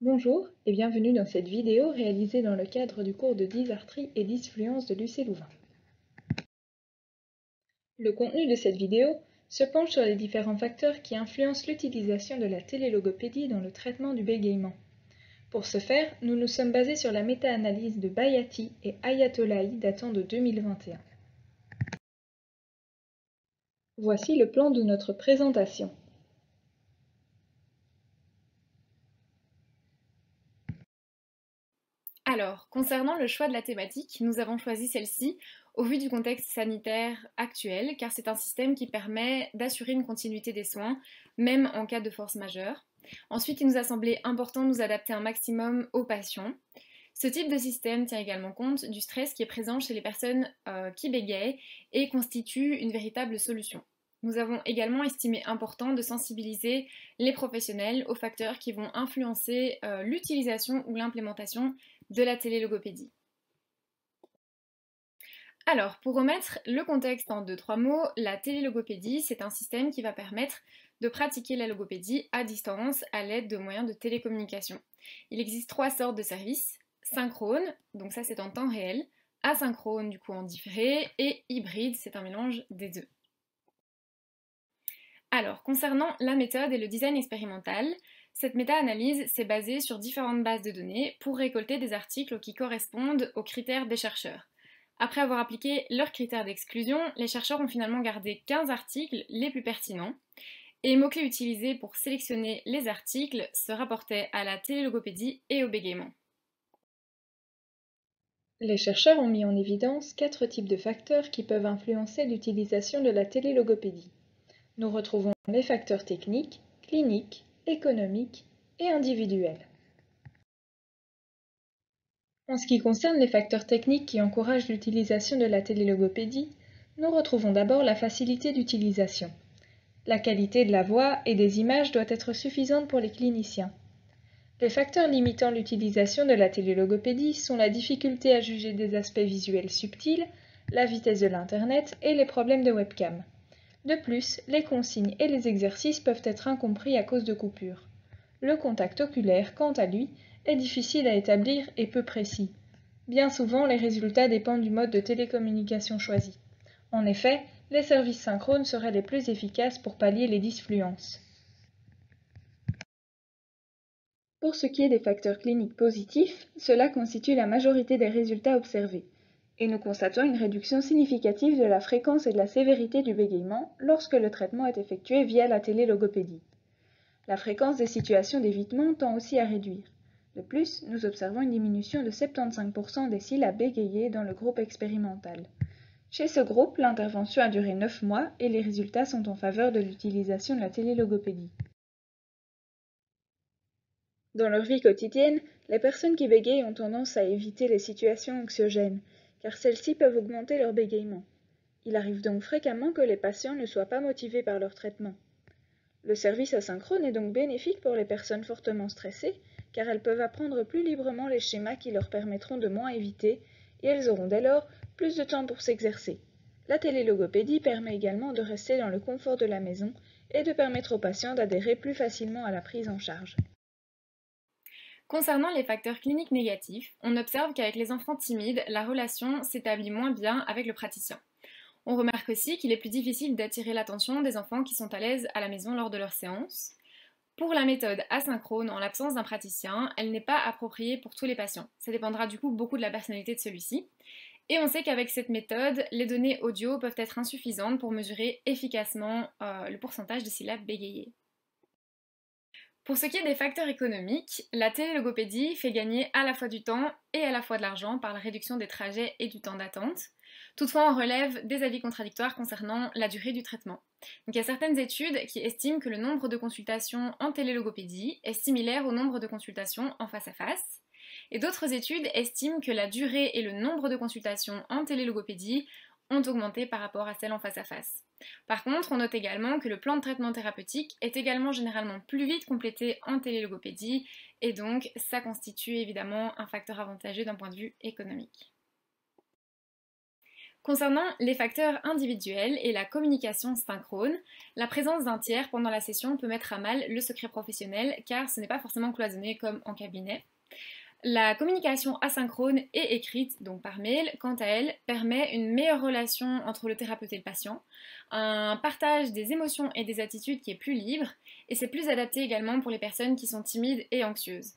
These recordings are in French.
Bonjour et bienvenue dans cette vidéo réalisée dans le cadre du cours de dysarthrie et dysfluence de l'UC Louvain. Le contenu de cette vidéo se penche sur les différents facteurs qui influencent l'utilisation de la télélogopédie dans le traitement du bégaiement. Pour ce faire, nous nous sommes basés sur la méta-analyse de Bayati et Ayatollahi datant de 2021. Voici le plan de notre présentation. Alors, concernant le choix de la thématique, nous avons choisi celle-ci au vu du contexte sanitaire actuel, car c'est un système qui permet d'assurer une continuité des soins, même en cas de force majeure. Ensuite, il nous a semblé important de nous adapter un maximum aux patients. Ce type de système tient également compte du stress qui est présent chez les personnes qui bégayent et constitue une véritable solution. Nous avons également estimé important de sensibiliser les professionnels aux facteurs qui vont influencer l'utilisation ou l'implémentation de la télélogopédie. Alors, pour remettre le contexte en 2-3 mots, la télélogopédie, c'est un système qui va permettre de pratiquer la logopédie à distance à l'aide de moyens de télécommunication. Il existe 3 sortes de services: synchrone, donc ça c'est en temps réel, asynchrone du coup en différé, et hybride, c'est un mélange des deux. Alors, concernant la méthode et le design expérimental, cette méta-analyse s'est basée sur différentes bases de données pour récolter des articles qui correspondent aux critères des chercheurs. Après avoir appliqué leurs critères d'exclusion, les chercheurs ont finalement gardé 15 articles les plus pertinents, et les mots-clés utilisés pour sélectionner les articles se rapportaient à la télélogopédie et au bégaiement. Les chercheurs ont mis en évidence 4 types de facteurs qui peuvent influencer l'utilisation de la télélogopédie. Nous retrouvons les facteurs techniques, cliniques, économiques et individuels. En ce qui concerne les facteurs techniques qui encouragent l'utilisation de la télélogopédie, nous retrouvons d'abord la facilité d'utilisation. La qualité de la voix et des images doit être suffisante pour les cliniciens. Les facteurs limitant l'utilisation de la télélogopédie sont la difficulté à juger des aspects visuels subtils, la vitesse de l'Internet et les problèmes de webcam. De plus, les consignes et les exercices peuvent être incompris à cause de coupures. Le contact oculaire, quant à lui, est difficile à établir et peu précis. Bien souvent, les résultats dépendent du mode de télécommunication choisi. En effet, les services synchrones seraient les plus efficaces pour pallier les dysfluences. Pour ce qui est des facteurs cliniques positifs, cela constitue la majorité des résultats observés, et nous constatons une réduction significative de la fréquence et de la sévérité du bégaiement lorsque le traitement est effectué via la télélogopédie. La fréquence des situations d'évitement tend aussi à réduire. De plus, nous observons une diminution de 75% des syllabes bégayées dans le groupe expérimental. Chez ce groupe, l'intervention a duré 9 mois et les résultats sont en faveur de l'utilisation de la télélogopédie. Dans leur vie quotidienne, les personnes qui bégayent ont tendance à éviter les situations anxiogènes, car celles-ci peuvent augmenter leur bégaiement. Il arrive donc fréquemment que les patients ne soient pas motivés par leur traitement. Le service asynchrone est donc bénéfique pour les personnes fortement stressées, car elles peuvent apprendre plus librement les schémas qui leur permettront de moins éviter, et elles auront dès lors plus de temps pour s'exercer. La télélogopédie permet également de rester dans le confort de la maison et de permettre aux patients d'adhérer plus facilement à la prise en charge. Concernant les facteurs cliniques négatifs, on observe qu'avec les enfants timides, la relation s'établit moins bien avec le praticien. On remarque aussi qu'il est plus difficile d'attirer l'attention des enfants qui sont à l'aise à la maison lors de leur séance. Pour la méthode asynchrone, en l'absence d'un praticien, elle n'est pas appropriée pour tous les patients. Ça dépendra du coup beaucoup de la personnalité de celui-ci. Et on sait qu'avec cette méthode, les données audio peuvent être insuffisantes pour mesurer efficacement le pourcentage de syllabes bégayées. Pour ce qui est des facteurs économiques, la télélogopédie fait gagner à la fois du temps et à la fois de l'argent par la réduction des trajets et du temps d'attente. Toutefois, on relève des avis contradictoires concernant la durée du traitement. Donc, il y a certaines études qui estiment que le nombre de consultations en télélogopédie est similaire au nombre de consultations en face à face. Et d'autres études estiment que la durée et le nombre de consultations en télélogopédie ont augmenté par rapport à celles en face à face. Par contre, on note également que le plan de traitement thérapeutique est également généralement plus vite complété en télélogopédie et donc ça constitue évidemment un facteur avantageux d'un point de vue économique. Concernant les facteurs individuels et la communication synchrone, la présence d'un tiers pendant la session peut mettre à mal le secret professionnel car ce n'est pas forcément cloisonné comme en cabinet. La communication asynchrone et écrite, donc par mail, quant à elle, permet une meilleure relation entre le thérapeute et le patient, un partage des émotions et des attitudes qui est plus libre, et c'est plus adapté également pour les personnes qui sont timides et anxieuses.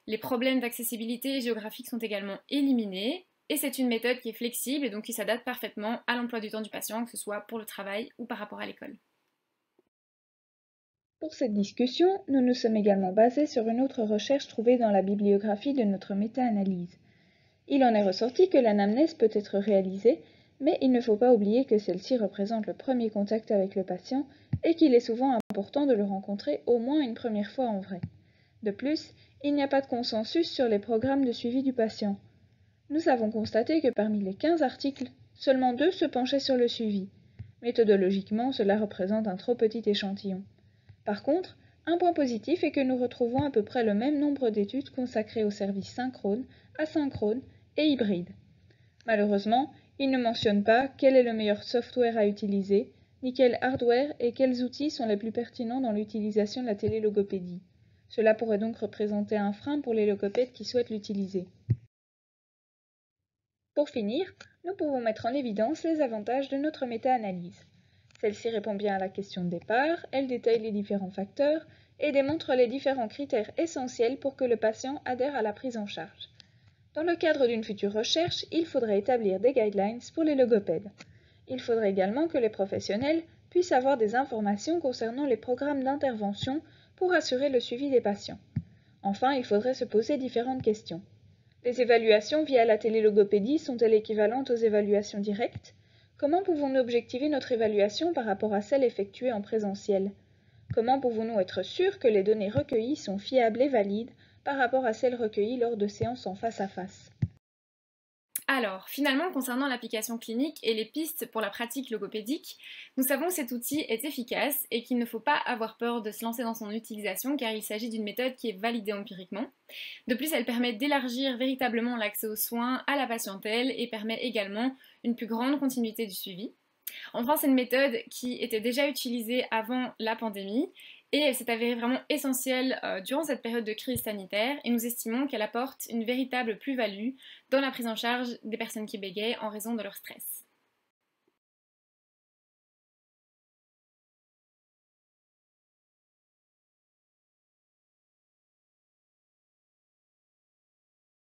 Les problèmes d'accessibilité géographique sont également éliminés, et c'est une méthode qui est flexible et donc qui s'adapte parfaitement à l'emploi du temps du patient, que ce soit pour le travail ou par rapport à l'école. Pour cette discussion, nous nous sommes également basés sur une autre recherche trouvée dans la bibliographie de notre méta-analyse. Il en est ressorti que l'anamnèse peut être réalisée, mais il ne faut pas oublier que celle-ci représente le premier contact avec le patient et qu'il est souvent important de le rencontrer au moins une première fois en vrai. De plus, il n'y a pas de consensus sur les programmes de suivi du patient. Nous avons constaté que parmi les 15 articles, seulement 2 se penchaient sur le suivi. Méthodologiquement, cela représente un trop petit échantillon. Par contre, un point positif est que nous retrouvons à peu près le même nombre d'études consacrées aux services synchrones, asynchrones et hybrides. Malheureusement, il ne mentionne pas quel est le meilleur software à utiliser, ni quel hardware et quels outils sont les plus pertinents dans l'utilisation de la télélogopédie. Cela pourrait donc représenter un frein pour les logopèdes qui souhaitent l'utiliser. Pour finir, nous pouvons mettre en évidence les avantages de notre méta-analyse. Celle-ci répond bien à la question de départ, elle détaille les différents facteurs et démontre les différents critères essentiels pour que le patient adhère à la prise en charge. Dans le cadre d'une future recherche, il faudrait établir des guidelines pour les logopèdes. Il faudrait également que les professionnels puissent avoir des informations concernant les programmes d'intervention pour assurer le suivi des patients. Enfin, il faudrait se poser différentes questions. Les évaluations via la télélogopédie sont-elles équivalentes aux évaluations directes ? Comment pouvons-nous objectiver notre évaluation par rapport à celle effectuée en présentiel ? Comment pouvons-nous être sûrs que les données recueillies sont fiables et valides par rapport à celles recueillies lors de séances en face à face ? Alors, finalement, concernant l'application clinique et les pistes pour la pratique logopédique, nous savons que cet outil est efficace et qu'il ne faut pas avoir peur de se lancer dans son utilisation car il s'agit d'une méthode qui est validée empiriquement. De plus, elle permet d'élargir véritablement l'accès aux soins à la patientèle et permet également une plus grande continuité du suivi. Enfin, c'est une méthode qui était déjà utilisée avant la pandémie et elle s'est avérée vraiment essentielle durant cette période de crise sanitaire et nous estimons qu'elle apporte une véritable plus-value dans la prise en charge des personnes qui bégayent en raison de leur stress.